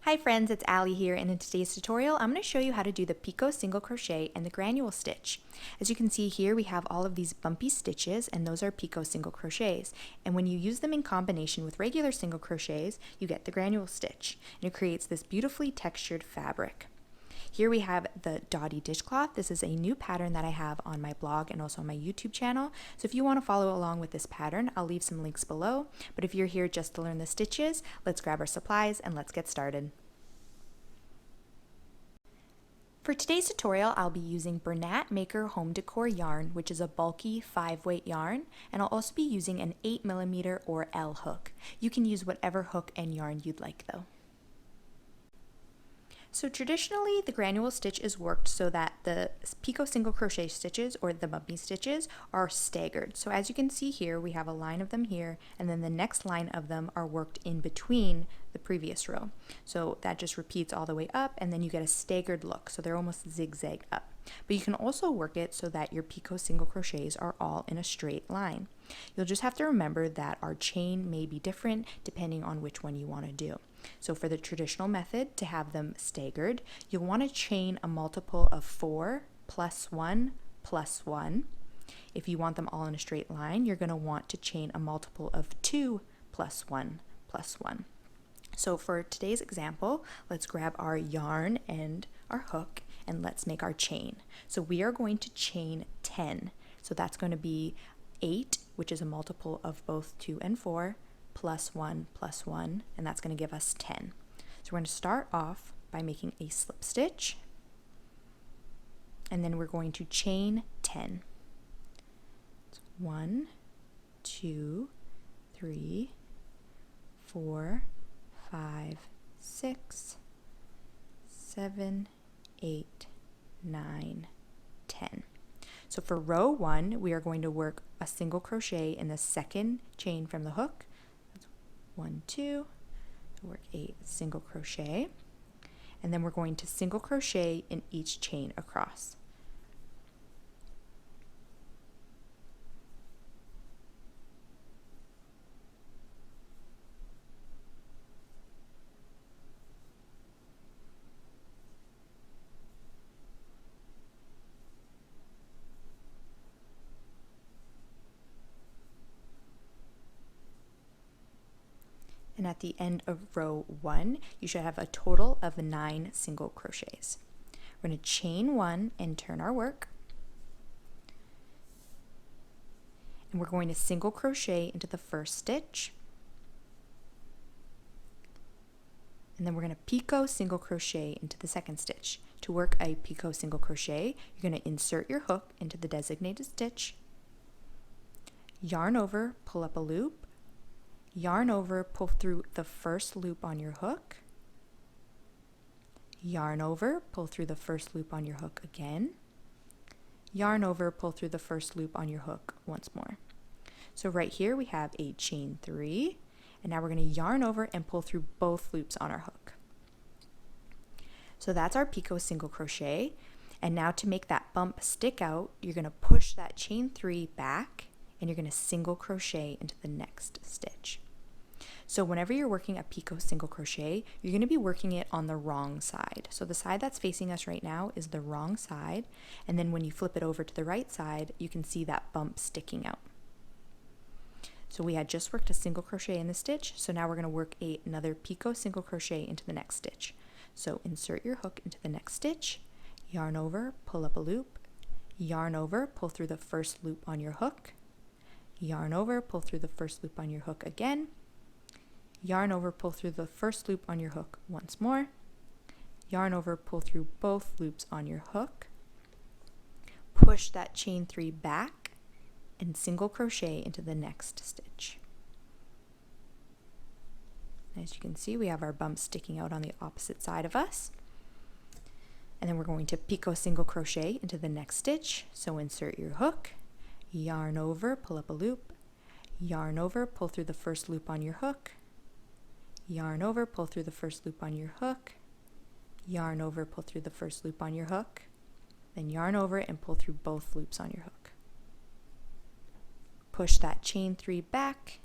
Hi friends, it's Allie here, and in today's tutorial I'm going to show you how to do the Picot Single Crochet and the Granule Stitch. As you can see here, we have all of these bumpy stitches, and those are Picot Single Crochets. And when you use them in combination with regular single crochets, you get the Granule Stitch, and it creates this beautifully textured fabric. Here we have the Dotty dishcloth. This is a new pattern that I have on my blog and also on my YouTube channel. So if you want to follow along with this pattern, I'll leave some links below. But if you're here just to learn the stitches, let's grab our supplies and let's get started. For today's tutorial, I'll be using Bernat Maker Home Decor yarn, which is a bulky 5-weight yarn, and I'll also be using an 8mm or L hook. You can use whatever hook and yarn you'd like though. So traditionally, the granule stitch is worked so that the Picot Single Crochet stitches, or the bumpy stitches, are staggered. So as you can see here, we have a line of them here, and then the next line of them are worked in between the previous row. So that just repeats all the way up, and then you get a staggered look. So they're almost zigzag up. But you can also work it so that your Picot Single Crochets are all in a straight line. You'll just have to remember that our chain may be different depending on which one you want to do. So for the traditional method, to have them staggered, you'll want to chain a multiple of 4 plus 1 plus 1. If you want them all in a straight line, you're going to want to chain a multiple of 2 plus 1 plus 1. So for today's example, let's grab our yarn and our hook and let's make our chain. So we are going to chain 10. So that's going to be 8, which is a multiple of both 2 and 4, plus 1, and that's going to give us 10. So we're going to start off by making a slip stitch, and then we're going to chain 10. So 1, 2, 3, 4, 5, 6, 7, 8, 9, 10. So for row 1, we are going to work a single crochet in the second chain from the hook. That's 1, 2, work a single crochet, and then we're going to single crochet in each chain across. And at the end of row 1, you should have a total of 9 single crochets. We're going to chain 1 and turn our work. And we're going to single crochet into the first stitch. And then we're going to Picot Single Crochet into the second stitch. To work a Picot Single Crochet, you're going to insert your hook into the designated stitch, yarn over, pull up a loop, yarn over, pull through the first loop on your hook, yarn over, pull through the first loop on your hook again, yarn over, pull through the first loop on your hook once more. So right here we have a chain 3, and now we're going to yarn over and pull through both loops on our hook. So that's our Picot Single Crochet, and now to make that bump stick out, you're going to push that chain 3 back, and you're going to single crochet into the next stitch. So whenever you're working a Picot Single Crochet, you're going to be working it on the wrong side. So the side that's facing us right now is the wrong side, and then when you flip it over to the right side, you can see that bump sticking out. So we had just worked a single crochet in the stitch, so now we're going to work another Picot Single Crochet into the next stitch. So insert your hook into the next stitch, yarn over, pull up a loop, yarn over, pull through the first loop on your hook, yarn over, pull through the first loop on your hook again, yarn over, pull through the first loop on your hook once more, yarn over, pull through both loops on your hook, push that chain 3 back, and single crochet into the next stitch. As you can see, we have our bump sticking out on the opposite side of us. And then we're going to Picot Single Crochet into the next stitch. So insert your hook, yarn over, pull up a loop, yarn over, pull through the first loop on your hook, yarn over, pull through the first loop on your hook, yarn over, pull through the first loop on your hook, then yarn over and pull through both loops on your hook. Push that chain 3 back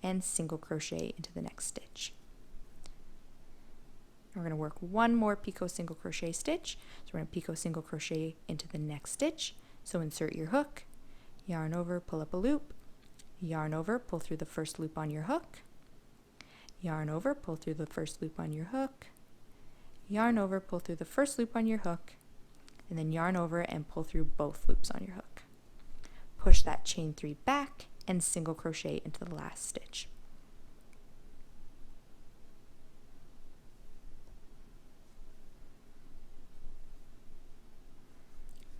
and single crochet into the next stitch. we're going to work one more Picot Single Crochet stitch. So we're going to Picot Single Crochet into the next stitch. So insert your hook, yarn over, pull up a loop, yarn over, pull through the first loop on your hook, yarn over, pull through the first loop on your hook, yarn over, pull through the first loop on your hook, and then yarn over and pull through both loops on your hook. Push that chain 3 back and single crochet into the last stitch.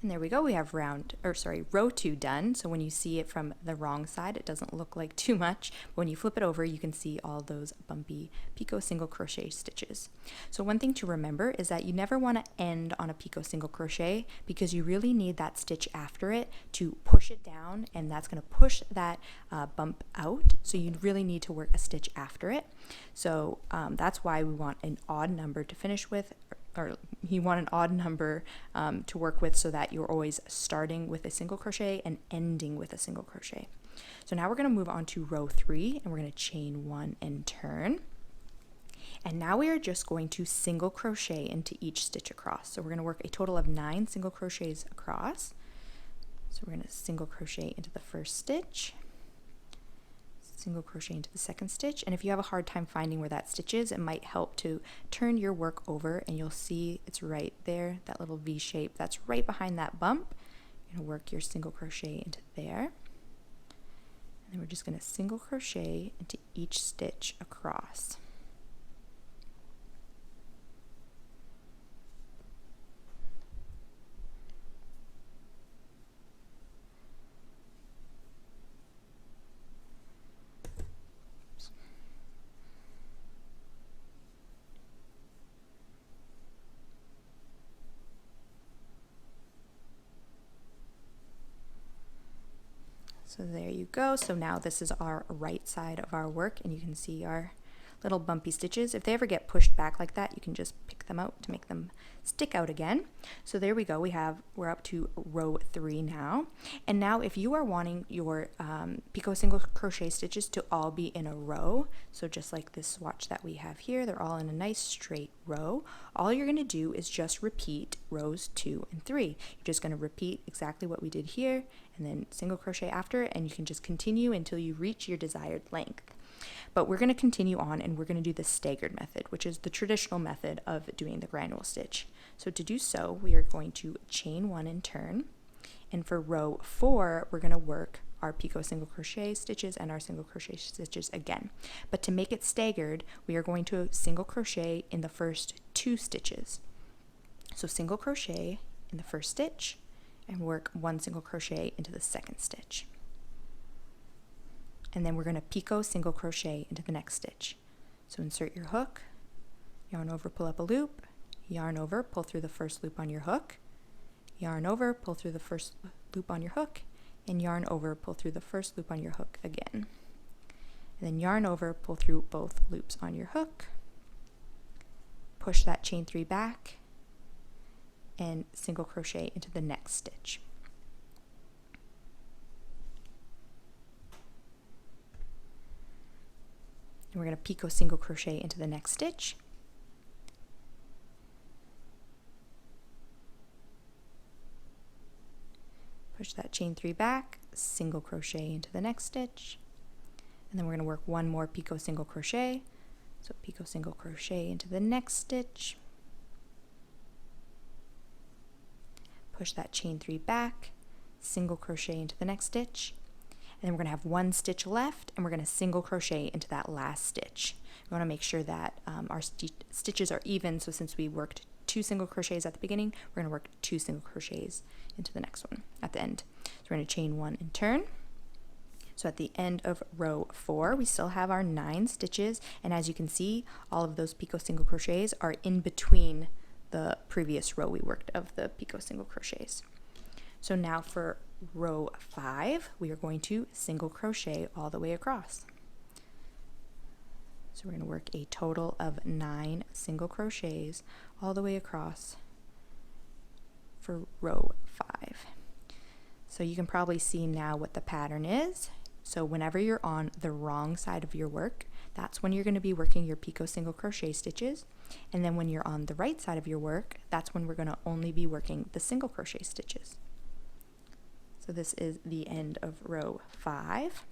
And there we go, we have row 2 done. So when you see it from the wrong side, it doesn't look like too much. When you flip it over, you can see all those bumpy Picot Single Crochet stitches. So one thing to remember is that you never want to end on a Picot Single Crochet because you really need that stitch after it to push it down, and that's going to push that bump out. So you really need to work a stitch after it. So that's why we want an odd number to finish with, or you want an odd number to work with, so that you're always starting with a single crochet and ending with a single crochet. So now we're going to move on to row 3, and we're going to chain 1 and turn. And now we are just going to single crochet into each stitch across. So we're going to work a total of 9 single crochets across. So we're going to single crochet into the first stitch, single crochet into the second stitch, and if you have a hard time finding where that stitch is, it might help to turn your work over and you'll see it's right there, that little V shape that's right behind that bump. You're going to work your single crochet into there, and then we're just going to single crochet into each stitch across. So there you go. So now this is our right side of our work, and you can see our little bumpy stitches. If they ever get pushed back like that, you can just pick them out to make them stick out again. So there we go. We're up to row 3 now. And now if you are wanting your Picot Single Crochet stitches to all be in a row, so just like this swatch that we have here, they're all in a nice straight row. All you're going to do is just repeat rows 2 and 3. You're just going to repeat exactly what we did here, and then single crochet after it, and you can just continue until you reach your desired length. But we're going to continue on, and we're going to do the staggered method, which is the traditional method of doing the granule stitch. So to do so, we are going to chain 1 and turn, and for row 4 we're going to work our Picot Single Crochet stitches and our single crochet stitches again. But to make it staggered, we are going to single crochet in the first 2 stitches. So single crochet in the first stitch and work 1 single crochet into the second stitch. And then we're going to Picot Single Crochet into the next stitch. So insert your hook, yarn over, pull up a loop, yarn over, pull through the first loop on your hook, yarn over, pull through the first loop on your hook, and yarn over, pull through the first loop on your hook again. And then yarn over, pull through both loops on your hook, push that chain 3 back, and single crochet into the next stitch. And we're going to Picot Single Crochet into the next stitch. Push that chain 3 back, single crochet into the next stitch, and then we're going to work 1 more Picot Single Crochet. So Picot Single Crochet into the next stitch, push that chain 3 back, single crochet into the next stitch, and then we're going to have 1 stitch left, and we're going to single crochet into that last stitch. We want to make sure that our stitches are even, so since we worked 2 single crochets at the beginning, we're going to work 2 single crochets into the next one at the end. So we're going to chain 1 and turn. So at the end of row 4, we still have our 9 stitches, and as you can see, all of those Picot Single Crochets are in between the previous row we worked of the Picot Single Crochets. So now for row 5, we are going to single crochet all the way across. So we're going to work a total of 9 single crochets all the way across for row 5. So you can probably see now what the pattern is. So whenever you're on the wrong side of your work, that's when you're going to be working your Picot Single Crochet stitches. And then when you're on the right side of your work, that's when we're going to only be working the single crochet stitches. So this is the end of row 5.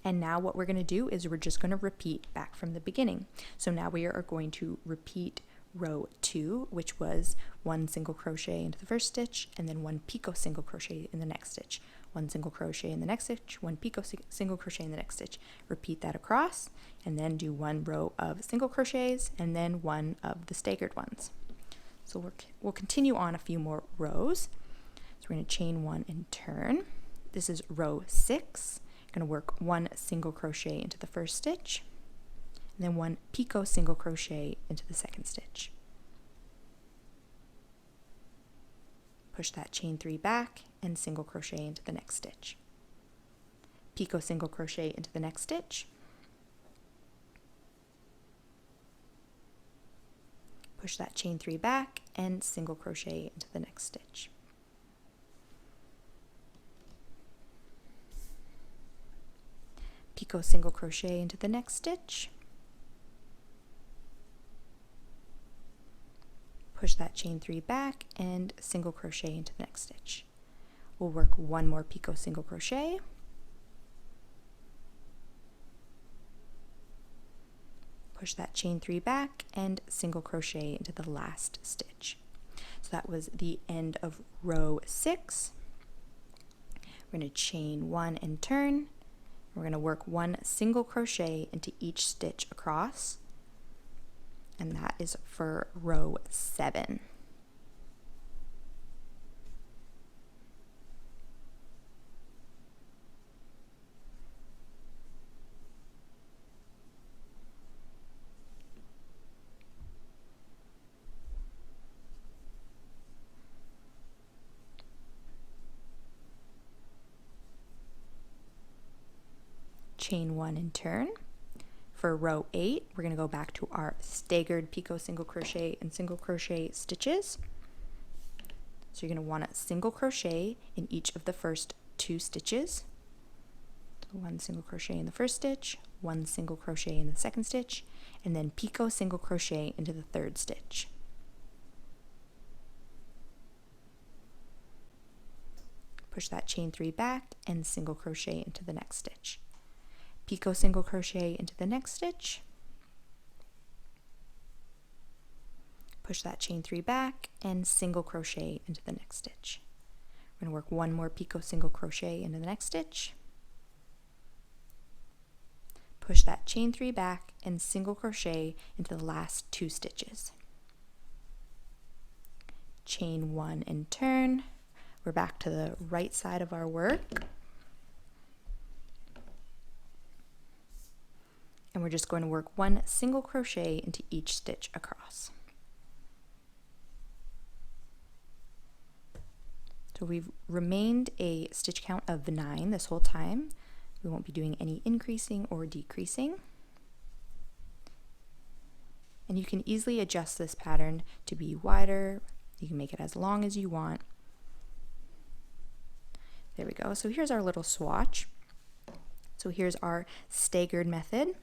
And now what we're going to do is we're just going to repeat back from the beginning. So now we are going to repeat row 2, which was 1 single crochet into the first stitch, and then 1 picot single crochet in the next stitch, 1 single crochet in the next stitch, 1 picot single crochet in the next stitch. Repeat that across, and then do 1 row of single crochets, and then 1 of the staggered ones. So we'll continue on a few more rows. So we're going to chain 1 and turn. This is row 6. Going to work 1 single crochet into the first stitch, and then 1 picot single crochet into the second stitch. Push that chain 3 back and single crochet into the next stitch. Picot single crochet into the next stitch. Push that chain 3 back and single crochet into the next stitch. Picot single crochet into the next stitch. Push that chain 3 back and single crochet into the next stitch. We'll work 1 more picot single crochet. Push that chain 3 back and single crochet into the last stitch. So that was the end of row 6. We're going to chain 1 and turn. We're going to work 1 single crochet into each stitch across, and that is for row 7. Chain 1 and turn. For row 8, we're going to go back to our staggered picot single crochet and single crochet stitches. So you're going to want to single crochet in each of the first 2 stitches. So 1 single crochet in the first stitch, 1 single crochet in the second stitch, and then picot single crochet into the third stitch. Push that chain 3 back and single crochet into the next stitch. Picot single crochet into the next stitch. Push that chain 3 back and single crochet into the next stitch. We're going to work 1 more picot single crochet into the next stitch. Push that chain 3 back and single crochet into the last 2 stitches. Chain 1 and turn. We're back to the right side of our work. And we're just going to work 1 single crochet into each stitch across. So we've remained a stitch count of 9 this whole time. We won't be doing any increasing or decreasing. And you can easily adjust this pattern to be wider. You can make it as long as you want. There we go. So here's our little swatch. So here's our staggered method.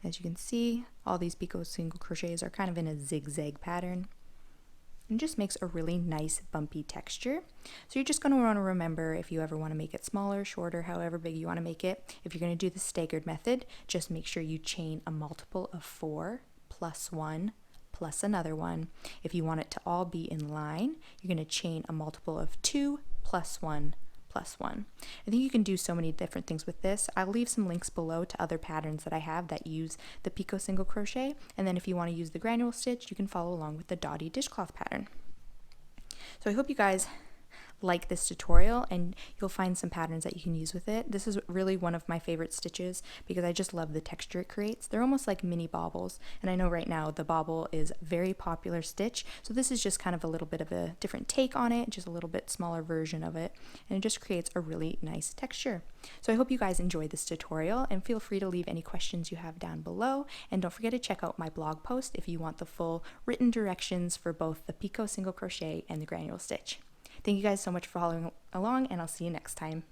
As you can see, all these picot single crochets are kind of in a zigzag pattern. It just makes a really nice bumpy texture. So you're just going to want to remember, if you ever want to make it smaller, shorter, however big you want to make it, if you're going to do the staggered method, just make sure you chain a multiple of 4 plus 1 plus another one. If you want it to all be in line, you're going to chain a multiple of 2 plus 1 plus 1. I think you can do so many different things with this. I'll leave some links below to other patterns that I have that use the picot single crochet, and then if you want to use the granule stitch, you can follow along with the dotty dishcloth pattern. So I hope you guys like this tutorial and you'll find some patterns that you can use with it. This is really one of my favorite stitches because I just love the texture it creates. They're almost like mini baubles, and I know right now the bauble is a very popular stitch, so this is just kind of a little bit of a different take on it, just a little bit smaller version of it, and it just creates a really nice texture. So I hope you guys enjoyed this tutorial, and feel free to leave any questions you have down below, and don't forget to check out my blog post if you want the full written directions for both the picot single crochet and the granule stitch. Thank you guys so much for following along, and I'll see you next time.